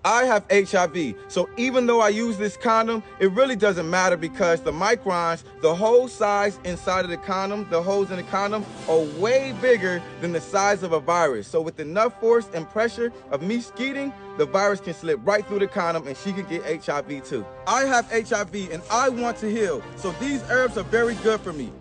I have HIV, so even though I use this condom, it really doesn't matter because the microns, the hole size inside of the condom, the holes in the condom, are way bigger than the size of a virus. So with enough force and pressure of me skeeting, the virus can slip right through the condom and she can get HIV too. I have HIV and I want to heal, so these herbs are very good for me.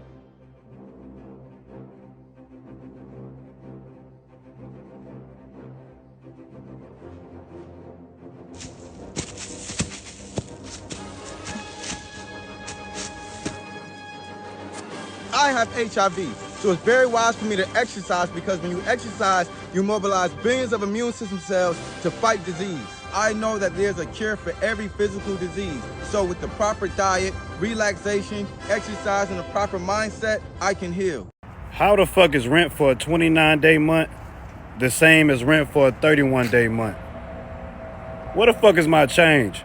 I have HIV, so it's very wise for me to exercise because when you exercise, you mobilize billions of immune system cells to fight disease. I know that there's a cure for every physical disease. So with the proper diet, relaxation, exercise, and the proper mindset, I can heal. How the fuck is rent for a 29-day month the same as rent for a 31-day month? What the fuck is my change?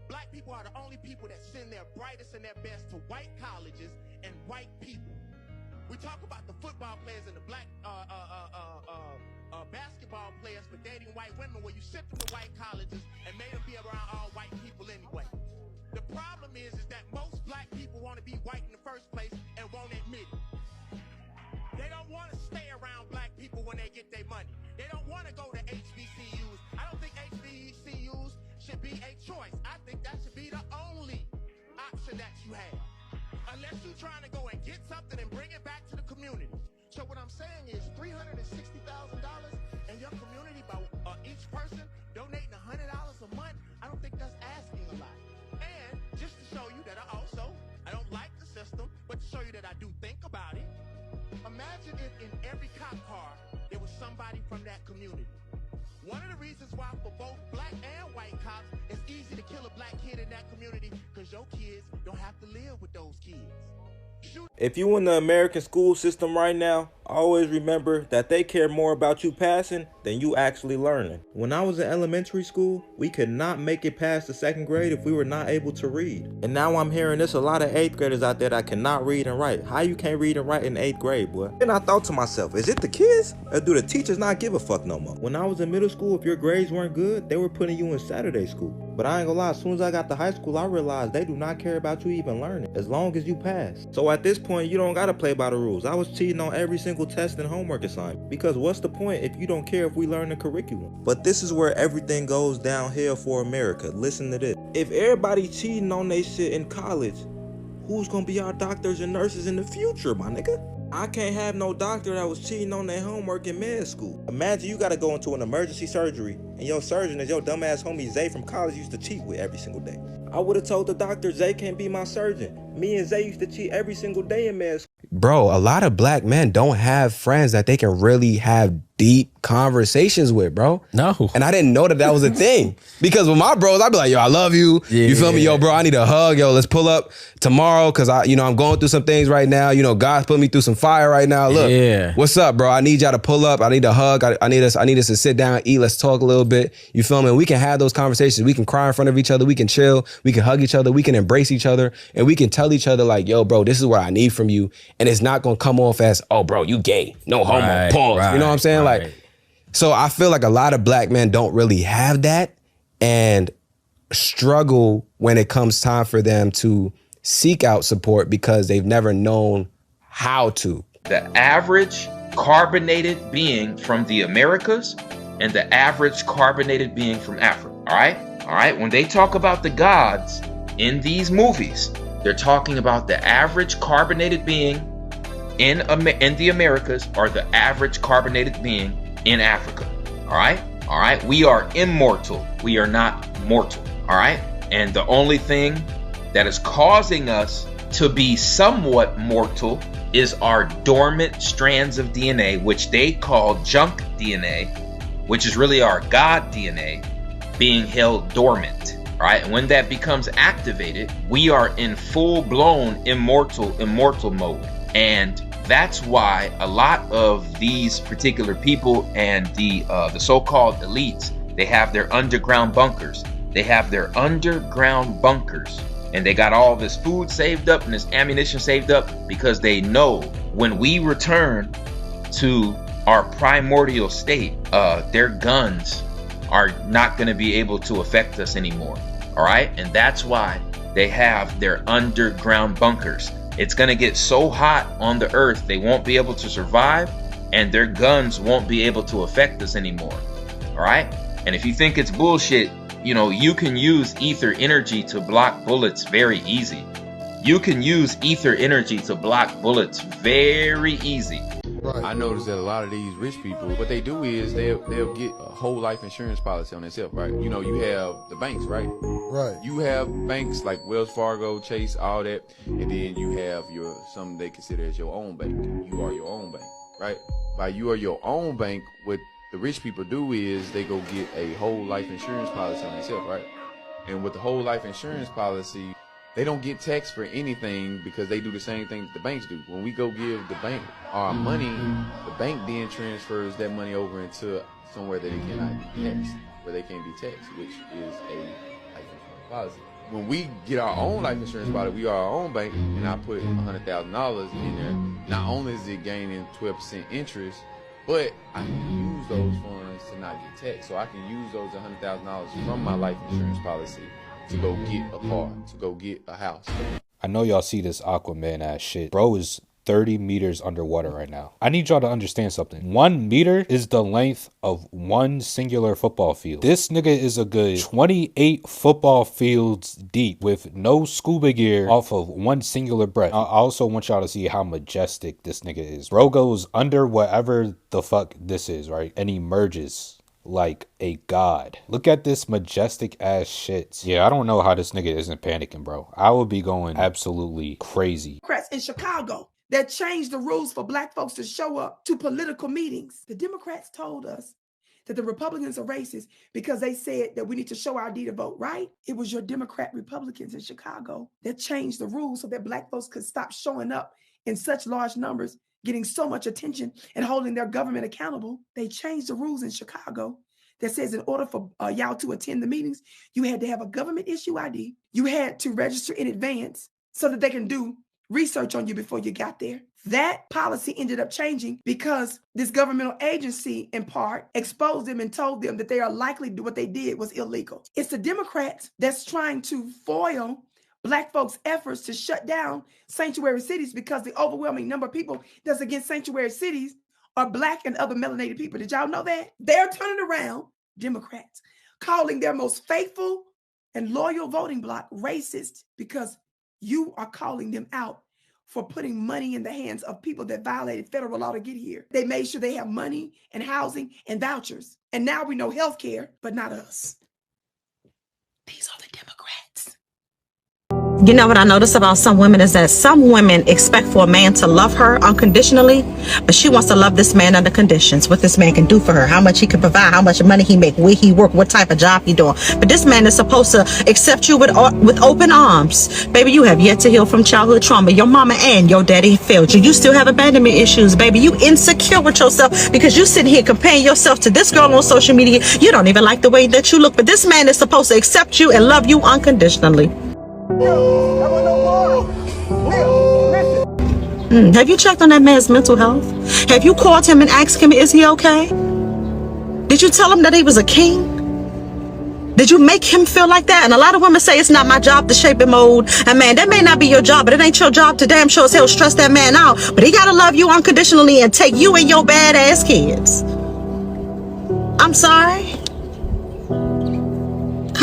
Black people are the only people that send their brightest and their best to white colleges and white people. We talk about the football players and the black basketball players for dating white women, where you sent them to white colleges and made them be around all white people anyway. The problem is that most black people want to be white in the first place and won't admit it. They don't want to stay around black people when they get their money. They don't want to go to HBCUs. I don't think HBCUs should be a choice. I think that should be the only option that you have. Unless you're trying to go and get something and bring it back to the community. So what I'm saying is $360,000 in your community by each person donating $100 a month. I don't think that's asking a lot. And just to show you that I don't like the system, but to show you that I do think about it. Imagine if in every cop car there was somebody from that community. One of the reasons why for both black and white cops it's easy to kill a black kid in that community because your kids don't have to live with those kids. If you in the American school system right now, always remember that they care more about you passing than you actually learning. When I was in elementary school, we could not make it past the 2nd grade if we were not able to read. And now I'm hearing there's a lot of 8th graders out there that cannot read and write. How you can't read and write in 8th grade, boy? And I thought to myself, is it the kids? Or do the teachers not give a fuck no more? When I was in middle school, if your grades weren't good, they were putting you in Saturday school. But I ain't gonna lie, as soon as I got to high school, I realized they do not care about you even learning, as long as you pass. So at this point, you don't gotta play by the rules. I was cheating on every single test and homework assignment. Because what's the point if you don't care if we learn the curriculum? But this is where everything goes downhill for America. Listen to this. If everybody cheating on they shit in college, who's gonna be our doctors and nurses in the future, my nigga? I can't have no doctor that was cheating on their homework in med school. Imagine you gotta go into an emergency surgery and your surgeon is your dumbass homie Zay from college used to cheat with every single day. I would have told the doctor Zay can't be my surgeon. Me and Zay used to cheat every single day in med school. Bro, a lot of black men don't have friends that they can really have deep conversations with, bro. No. And I didn't know that was a thing. Because with my bros, I'd be like, yo, I love you. Yeah. You feel me? Yo, bro, I need a hug. Yo, let's pull up tomorrow because I'm going through some things right now. God's putting me through some fire right now. Look, what's up, bro? I need y'all to pull up. I need a hug. I need us to sit down, eat. Let's talk a little bit. You feel me? We can have those conversations. We can cry in front of each other. We can chill. We can hug each other. We can embrace each other. And we can tell each other like, yo, bro, this is what I need from you. And it's not going to come off as, oh, bro, you gay. No homo. Right, pause. right, you know what I'm saying? right. Like, so I feel like a lot of black men don't really have that and struggle when it comes time for them to seek out support because they've never known how to. The average carbonated being from the Americas and the average carbonated being from Africa, all right? When they talk about the gods in these movies, they're talking about the average carbonated being in the Americas or the average carbonated being in Africa, all right? We are immortal. We are not mortal, all right? And the only thing that is causing us to be somewhat mortal is our dormant strands of DNA, which they call junk DNA, which is really our God DNA being held dormant, all right? And when that becomes activated, we are in full-blown immortal mode. And that's why a lot of these particular people and the so-called elites, they have their underground bunkers. They have their underground bunkers. And they got all this food saved up and this ammunition saved up because they know when we return to our primordial state, their guns are not going to be able to affect us anymore. All right. And that's why they have their underground bunkers. It's going to get so hot on the earth, they won't be able to survive, and their guns won't be able to affect us anymore. All right. And if you think it's bullshit, you know, you can use ether energy to block bullets very easy. You can use ether energy to block bullets very easy. Right. I noticed that a lot of these rich people, what they do is they'll get a whole life insurance policy on themselves, right? You know, you have the banks, right? Right. You have banks like Wells Fargo, Chase, all that, and then you have something they consider as your own bank. You are your own bank, right? By you are your own bank, what the rich people do is they go get a whole life insurance policy on themselves, right? And with the whole life insurance policy, they don't get taxed for anything because they do the same thing that the banks do. When we go give the bank our money, the bank then transfers that money over into somewhere that it cannot be taxed, where they can't be taxed, which is a life insurance policy. When we get our own life insurance policy, we are our own bank, and I put $100,000 in there. Not only is it gaining 12% interest, but I can use those funds to not get taxed. So I can use those $100,000 from my life insurance policy to go get a car, to go get a house. I know y'all see this Aquaman ass shit. Bro is 30 meters underwater right now. I need y'all to understand something. 1 meter is the length of one singular football field. This nigga is a good 28 football fields deep with no scuba gear off of one singular breath. I also want y'all to see how majestic this nigga is. Bro goes under whatever the fuck this is, right? And emerges like a god. Look at this majestic ass shit. Yeah, I don't know how this nigga isn't panicking, bro. I would be going absolutely crazy. Democrats in Chicago that changed the rules for black folks to show up to political meetings. The Democrats told us that the Republicans are racist because they said that we need to show our ID to vote, right? It was your Democrat Republicans in Chicago that changed the rules so that black folks could stop showing up in such large numbers, getting so much attention and holding their government accountable. They changed the rules in Chicago that says in order for y'all to attend the meetings, you had to have a government issue ID. You had to register in advance so that they can do research on you before you got there. That policy ended up changing because this governmental agency, in part, exposed them and told them that they are likely to do what they did was illegal. It's the Democrats that's trying to foil black folks' efforts to shut down sanctuary cities because the overwhelming number of people that's against sanctuary cities are black and other melanated people. Did y'all know that? They're turning around, Democrats, calling their most faithful and loyal voting bloc racist because you are calling them out for putting money in the hands of people that violated federal law to get here. They made sure they have money and housing and vouchers. And now we know healthcare, but not us. These are the Democrats. You know what I notice about some women is that some women expect for a man to love her unconditionally, but she wants to love this man under conditions. What this man can do for her, how much he can provide, how much money he make, where he work, what type of job he doing. But this man is supposed to accept you with open arms. Baby, you have yet to heal from childhood trauma. Your mama and your daddy failed you. You still have abandonment issues, baby. You insecure with yourself because you sitting here comparing yourself to this girl on social media. You don't even like the way that you look, but this man is supposed to accept you and love you unconditionally. Have you checked on that man's mental health? Have you called him and asked him, is he okay? Did you tell him that he was a king? Did you make him feel like that? And a lot of women say it's not my job to shape and mold a man. That may not be your job, but it ain't your job to damn sure as hell stress that man out. But he gotta love you unconditionally and take you and your badass kids. I'm sorry.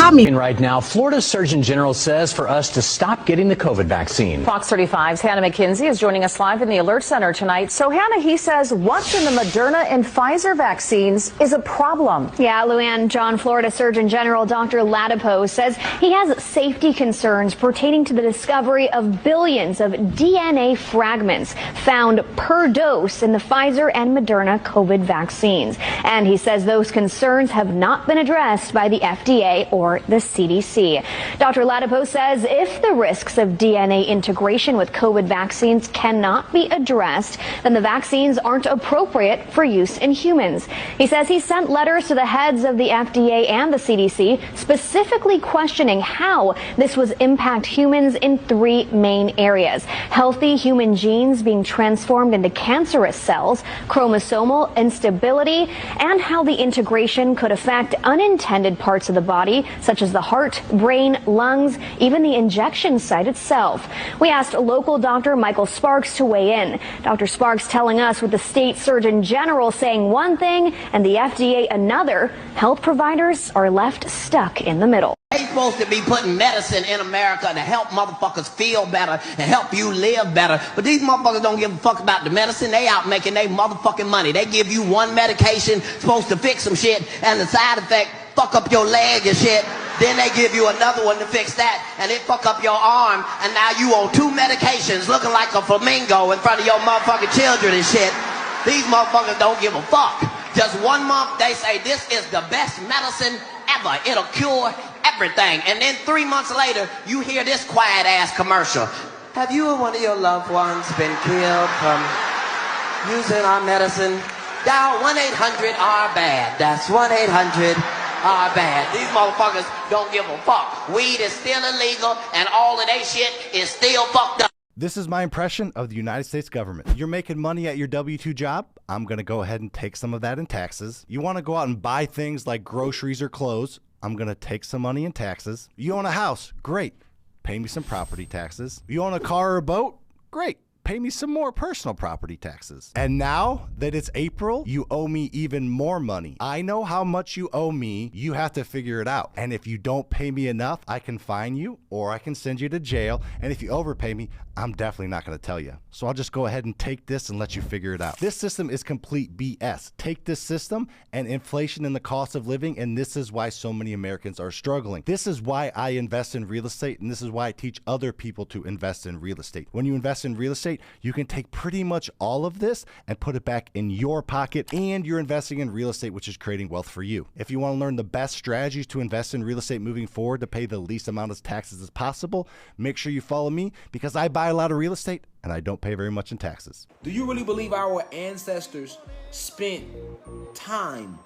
Right now, Florida Surgeon General says for us to stop getting the COVID vaccine. Fox 35's Hannah McKenzie is joining us live in the Alert Center tonight. So, Hannah, he says what's in the Moderna and Pfizer vaccines is a problem. Yeah, Luann, Florida Surgeon General Dr. Latipo says he has safety concerns pertaining to the discovery of billions of DNA fragments found per dose in the Pfizer and Moderna COVID vaccines. And he says those concerns have not been addressed by the FDA or for the CDC. Dr. Latipo says if the risks of DNA integration with COVID vaccines cannot be addressed, then the vaccines aren't appropriate for use in humans. He says he sent letters to the heads of the FDA and the CDC specifically questioning how this would impact humans in 3 main areas: healthy human genes being transformed into cancerous cells, chromosomal instability, and how the integration could affect unintended parts of the body, such as the heart, brain, lungs, even the injection site itself. We asked local doctor Michael Sparks to weigh in. Dr. Sparks telling us with the state surgeon general saying one thing and the FDA another, health providers are left stuck in the middle. They supposed to be putting medicine in America to help motherfuckers feel better and help you live better. But these motherfuckers don't give a fuck about the medicine. They out making their motherfucking money. They give you one medication supposed to fix some shit, and the side effect fuck up your leg and shit. Then they give you another one to fix that, and it fuck up your arm, and now you on 2 medications looking like a flamingo in front of your motherfucking children and shit. These motherfuckers don't give a fuck. Just 1 month they say this is the best medicine ever. It'll cure everything. And then 3 months later, you hear this quiet ass commercial. Have you or one of your loved ones been killed from using our medicine? Dial 1-800-RBAD. That's 1-800-RBAD. These motherfuckers don't give a fuck. Weed is still illegal, and all of they shit is still fucked up. This is my impression of the United States government. You're making money at your W-2 job. I'm going to go ahead and take some of that in taxes. You want to go out and buy things like groceries or clothes. I'm going to take some money in taxes. You own a house. Great. Pay me some property taxes. You own a car or a boat. Great. Pay me some more personal property taxes. And now that it's April, you owe me even more money. I know how much you owe me. You have to figure it out. And if you don't pay me enough, I can fine you or I can send you to jail. And if you overpay me, I'm definitely not going to tell you. So I'll just go ahead and take this and let you figure it out. This system is complete BS. Take this system and inflation in the cost of living, and this is why so many Americans are struggling. This is why I invest in real estate, and this is why I teach other people to invest in real estate. When you invest in real estate, you can take pretty much all of this and put it back in your pocket, and you're investing in real estate, which is creating wealth for you. If you want to learn the best strategies to invest in real estate moving forward to pay the least amount of taxes as possible, make sure you follow me, because I buy a lot of real estate and I don't pay very much in taxes. Do you really believe our ancestors spent time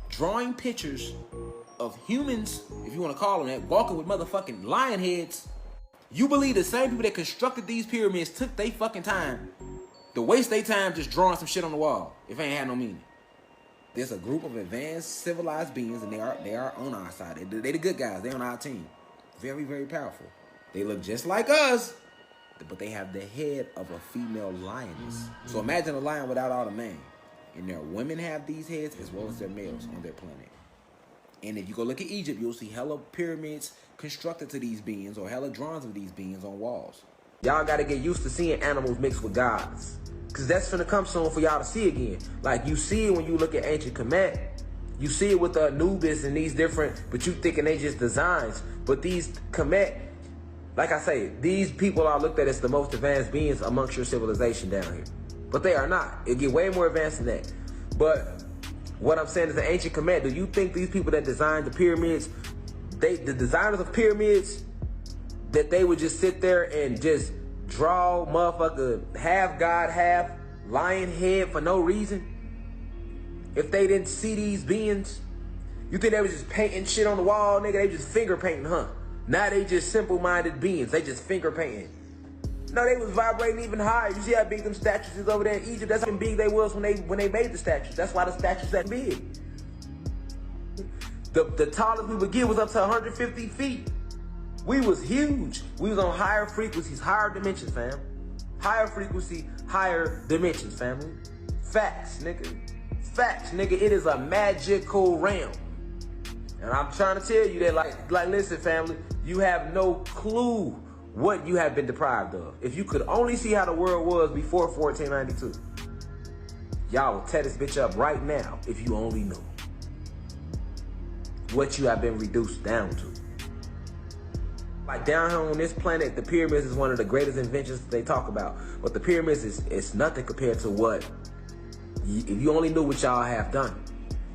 drawing pictures of humans, if you want to call them that, walking with motherfucking lion heads? You believe the same people that constructed these pyramids took their fucking time to waste their time just drawing some shit on the wall if it ain't had no meaning? There's a group of advanced civilized beings, and they are on our side. They the good guys. They on our team. Very, very powerful. They look just like us, but they have the head of a female lioness. So imagine a lion without all the mane. And their women have these heads as well as their males on their planet. And if you go look at Egypt, you'll see hella pyramids constructed to these beings or hella drawings of these beings on walls. Y'all gotta get used to seeing animals mixed with gods, because that's finna come soon for y'all to see again. Like you see it when you look at ancient Kemet. You see it with the Anubis and these different, but you thinking they just designs. But these Kemet, like I say, these people are looked at as the most advanced beings amongst your civilization down here. But they are not. It get way more advanced than that. But what I'm saying is the ancient Kemet, do you think these people that designed the pyramids, the designers of pyramids, that they would just sit there and just draw motherfucker half god, half lion head for no reason? If they didn't see these beings, you think they was just painting shit on the wall, nigga? They just finger painting, huh? Now they just simple-minded beings. They just finger painting. No, they was vibrating even higher. You see how big them statues is over there in Egypt? That's how big they was when they made the statues. That's why the statues that big. The tallest we would get was up to 150 feet. We was huge. We was on higher frequencies, higher dimensions, fam. Higher frequency, higher dimensions, family. Facts, nigga. Facts, nigga. It is a magical realm. And I'm trying to tell you that, like, listen, family, you have no clue what you have been deprived of. If you could only see how the world was before 1492, y'all will tear this bitch up right now if you only knew what you have been reduced down to. Like down here on this planet, the pyramids is one of the greatest inventions they talk about. But the pyramids is nothing compared to what, if you only knew what y'all have done.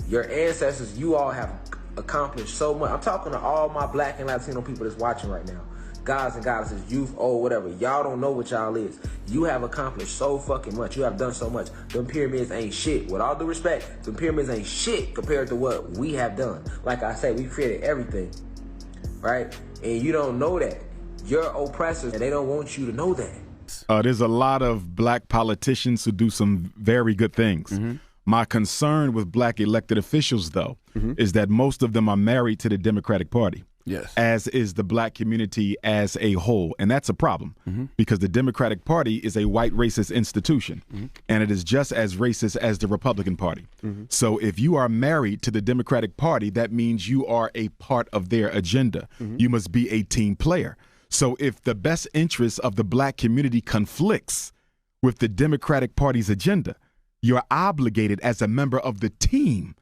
Your ancestors, you all have accomplished so much. I'm talking to all my black and Latino people that's watching right now. Guys and goddesses, youth, old, whatever. Y'all don't know what y'all is. You have accomplished so fucking much. You have done so much. Them pyramids ain't shit. With all due respect, them pyramids ain't shit compared to what we have done. Like I said, we created everything, right? And you don't know that. You're oppressors, and they don't want you to know that. There's a lot of black politicians who do some very good things. My concern with black elected officials, though, is that most of them are married to the Democratic Party. Yes. As is the black community as a whole. And that's a problem because the Democratic Party is a white racist institution and it is just as racist as the Republican Party. So if you are married to the Democratic Party, that means you are a part of their agenda. You must be a team player. So if the best interests of the black community conflicts with the Democratic Party's agenda, you're obligated as a member of the team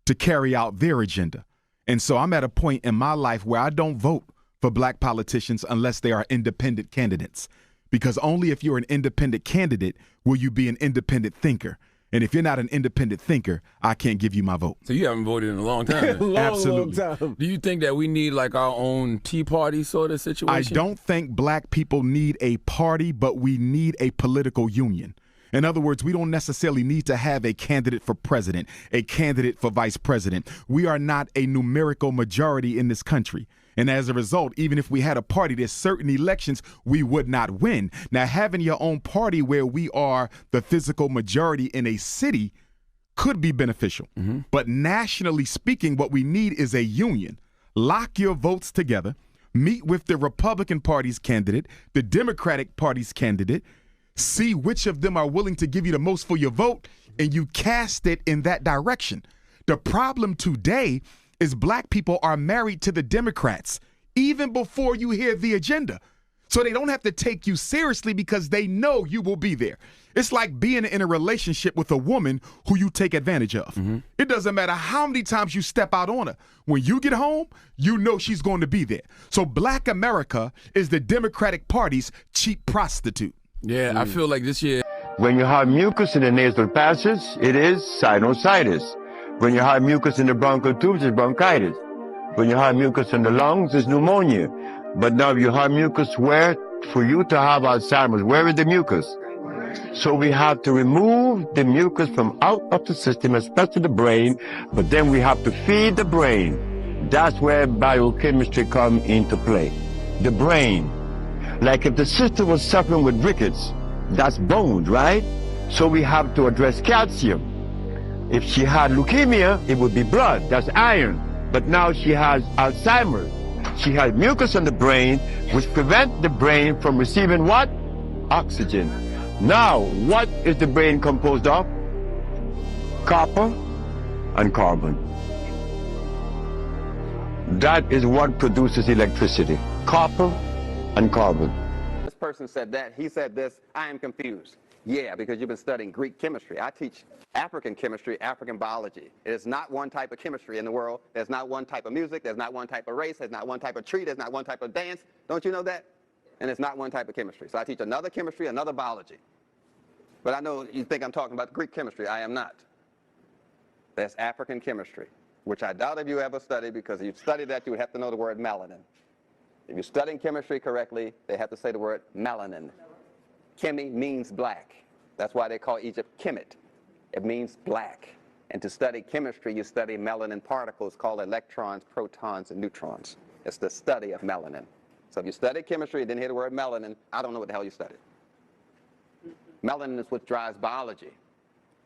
to carry out their agenda. And so I'm at a point in my life where I don't vote for black politicians unless they are independent candidates, because only if you're an independent candidate will you be an independent thinker. And if you're not an independent thinker, I can't give you my vote. So you haven't voted in a long time. Absolutely. Long time. Do you think that we need like our own Tea Party sort of situation? I don't think black people need a party, but we need a political union. In other words, we don't necessarily need to have a candidate for president, a candidate for vice president. We are not a numerical majority in this country. And as a result, even if we had a party, there's certain elections we would not win. Now, having your own party where we are the physical majority in a city could be beneficial. But nationally speaking, what we need is a union. Lock your votes together, meet with the Republican Party's candidate, the Democratic Party's candidate, see which of them are willing to give you the most for your vote, and you cast it in that direction. The problem today is black people are married to the Democrats even before you hear the agenda. So they don't have to take you seriously because they know you will be there. It's like being in a relationship with a woman who you take advantage of. It doesn't matter how many times you step out on her. When you get home, you know she's going to be there. So black America is the Democratic Party's cheap prostitute. Yeah, I feel like this year. When you have mucus in the nasal passage, it is sinusitis. When you have mucus in the bronchial tubes, it's bronchitis. When you have mucus in the lungs, it's pneumonia. But now you have mucus where, for you to have Alzheimer's, where is the mucus? So we have to remove the mucus from out of the system, especially the brain, but then we have to feed the brain. That's where biochemistry comes into play. The brain. Like if the sister was suffering with rickets, that's bones, right? So we have to address calcium. If she had leukemia, it would be blood, that's iron. But now she has Alzheimer's. She has mucus on the brain, which prevents the brain from receiving what? Oxygen. Now, what is the brain composed of? Copper and carbon. That is what produces electricity. Copper and carbon. This person said that, he said this, I am confused. Yeah, because you've been studying Greek chemistry. I teach African chemistry, African biology. It is not one type of chemistry in the world. There's not one type of music. There's not one type of race. There's not one type of tree. There's not one type of dance. Don't you know that? And it's not one type of chemistry. So I teach another chemistry, another biology. But I know you think I'm talking about Greek chemistry. I am not. There's African chemistry, which I doubt if you ever studied, because if you studied that, you would have to know the word melanin. If you're studying chemistry correctly, they have to say the word melanin. Chemi means black. That's why they call Egypt Kemet. It means black. And to study chemistry, you study melanin particles called electrons, protons, and neutrons. It's the study of melanin. So if you study chemistry and didn't hear the word melanin, I don't know what the hell you studied. Melanin is what drives biology.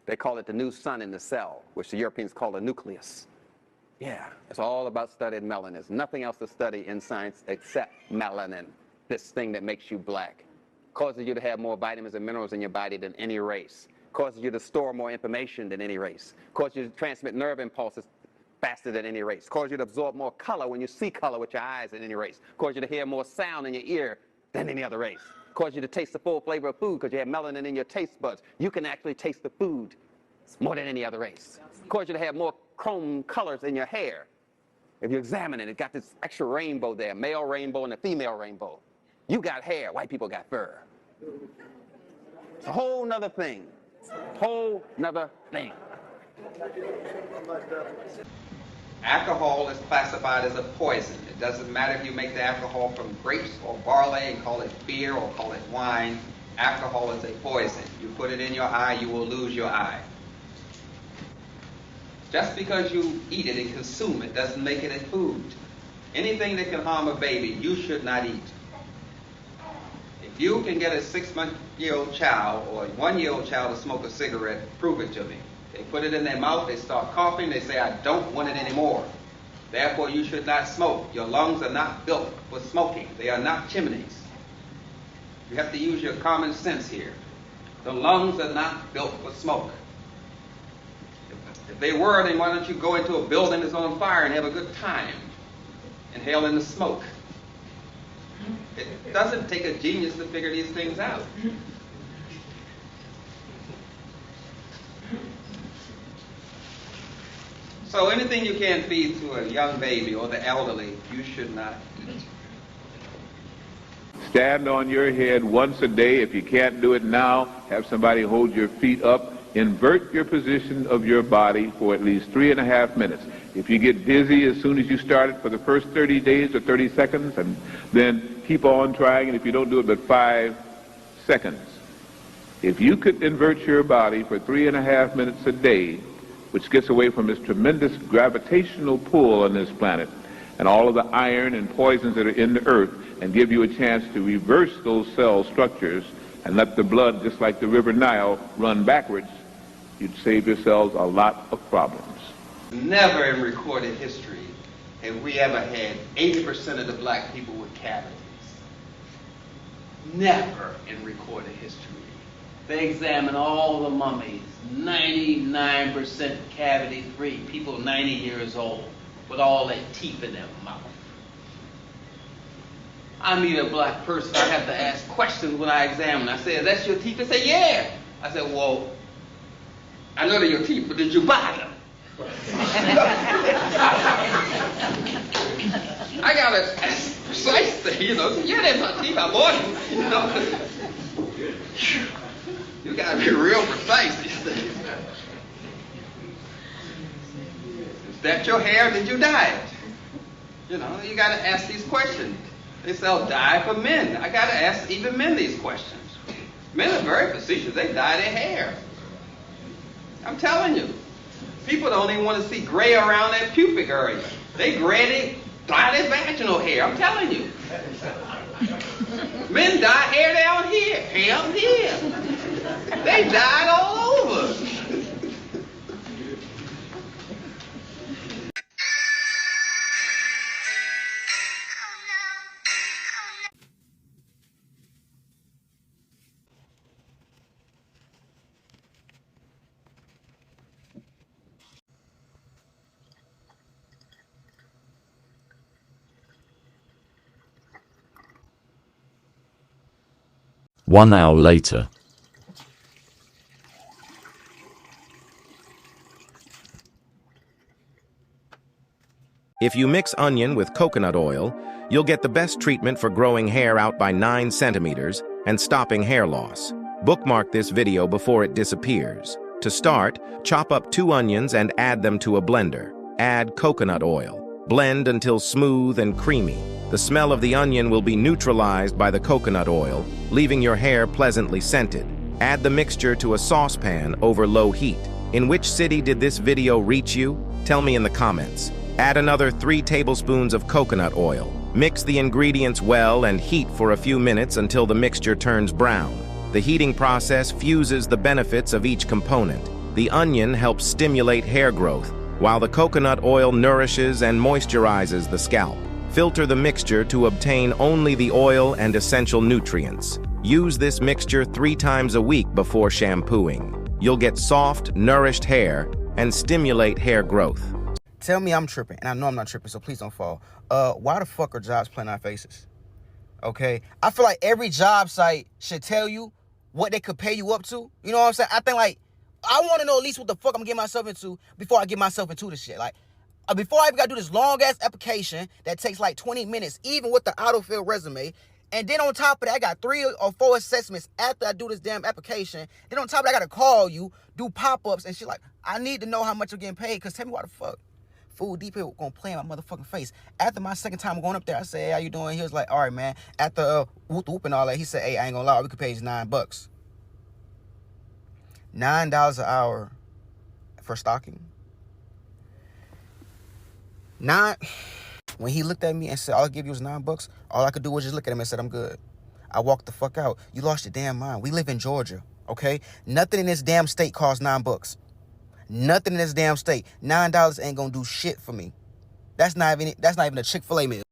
They call it the new sun in the cell, which the Europeans call the nucleus. Yeah, it's all about studying melanin. There's nothing else to study in science except melanin, this thing that makes you black. Causes you to have more vitamins and minerals in your body than any race. Causes you to store more information than any race. Causes you to transmit nerve impulses faster than any race. Causes you to absorb more color when you see color with your eyes than any race. Causes you to hear more sound in your ear than any other race. Causes you to taste the full flavor of food because you have melanin in your taste buds. You can actually taste the food more than any other race. Causes you to have more chrome colors in your hair. If you examine it, it got this extra rainbow there, male rainbow and a female rainbow. You got hair, white people got fur. It's a whole nother thing. Whole nother thing. Alcohol is classified as a poison. It doesn't matter if you make the alcohol from grapes or barley and call it beer or call it wine. Alcohol is a poison. You put it in your eye, you will lose your eye. Just because you eat it and consume it doesn't make it a food. Anything that can harm a baby, you should not eat. If you can get a 6-month-old child or a 1-year-old child to smoke a cigarette, prove it to me. They put it in their mouth, they start coughing, they say, I don't want it anymore. Therefore, you should not smoke. Your lungs are not built for smoking. They are not chimneys. You have to use your common sense here. The lungs are not built for smoke. If they were, then why don't you go into a building that's on fire and have a good time? Inhale in the smoke. It doesn't take a genius to figure these things out. So anything you can't feed to a young baby or the elderly, you should not eat. Stand on your head once a day. If you can't do it now, have somebody hold your feet up. Invert your position of your body for at least 3.5 minutes. If you get dizzy as soon as you start it for the first 30 days or 30 seconds, and then keep on trying, and if you don't do it but 5 seconds. If you could invert your body for 3.5 minutes a day, which gets away from this tremendous gravitational pull on this planet and all of the iron and poisons that are in the earth, and give you a chance to reverse those cell structures and let the blood, just like the River Nile, run backwards, you'd save yourselves a lot of problems. Never in recorded history have we ever had 80% of the black people with cavities. Never in recorded history. They examine all the mummies, 99% cavity free, people 90 years old with all their teeth in their mouth. I meet a black person, I have to ask questions when I examine. I say, is that your teeth? They say, yeah. I said, well, I know they're your teeth, but did you buy them? I gotta ask precisely, yeah, they're my teeth, I bought them, You gotta be real precise these days. Is that your hair? Did you dye it? You gotta ask these questions. They say, oh, dye for men. I gotta ask even men these questions. Men are very facetious. They dye their hair. I'm telling you. People don't even want to see gray around their pubic area. They dye their vaginal hair. I'm telling you. Men dye hair down here, hair up here. They dye it all over. One hour later. If you mix onion with coconut oil, you'll get the best treatment for growing hair out by 9 centimeters and stopping hair loss. Bookmark this video before it disappears. To start, chop up 2 onions and add them to a blender. Add coconut oil. Blend until smooth and creamy. The smell of the onion will be neutralized by the coconut oil, leaving your hair pleasantly scented. Add the mixture to a saucepan over low heat. In which city did this video reach you? Tell me in the comments. Add another 3 tablespoons of coconut oil. Mix the ingredients well and heat for a few minutes until the mixture turns brown. The heating process fuses the benefits of each component. The onion helps stimulate hair growth, while the coconut oil nourishes and moisturizes the scalp. Filter the mixture to obtain only the oil and essential nutrients. Use this mixture 3 times a week before shampooing. You'll get soft, nourished hair and stimulate hair growth. Tell me I'm tripping, and I know I'm not tripping, so please don't fall. Why the fuck are jobs playing our faces? Okay? I feel like every job site should tell you what they could pay you up to. You know what I'm saying? I think, I want to know at least what the fuck I'm getting myself into before I get myself into this shit. Before I even got to do this long-ass application that takes 20 minutes, even with the autofill resume, and then on top of that, I got 3 or 4 assessments after I do this damn application. Then on top of that, I got to call you, do pop-ups and shit. I need to know how much I'm getting paid, because tell me why the fuck. Food Depot gonna play in my motherfucking face. After my second time going up there, I said, hey, how you doing? He was like, all right, man. After whoop whoop and all that, he said, hey, I ain't gonna lie, we could pay you $9. $9 an hour for stocking. When he looked at me and said, all I give you was $9, all I could do was just look at him and said, I'm good. I walked the fuck out. You lost your damn mind. We live in Georgia, okay? Nothing in this damn state costs $9. Nothing in this damn state. $9 ain't gonna do shit for me. That's not even a Chick-fil-A meal.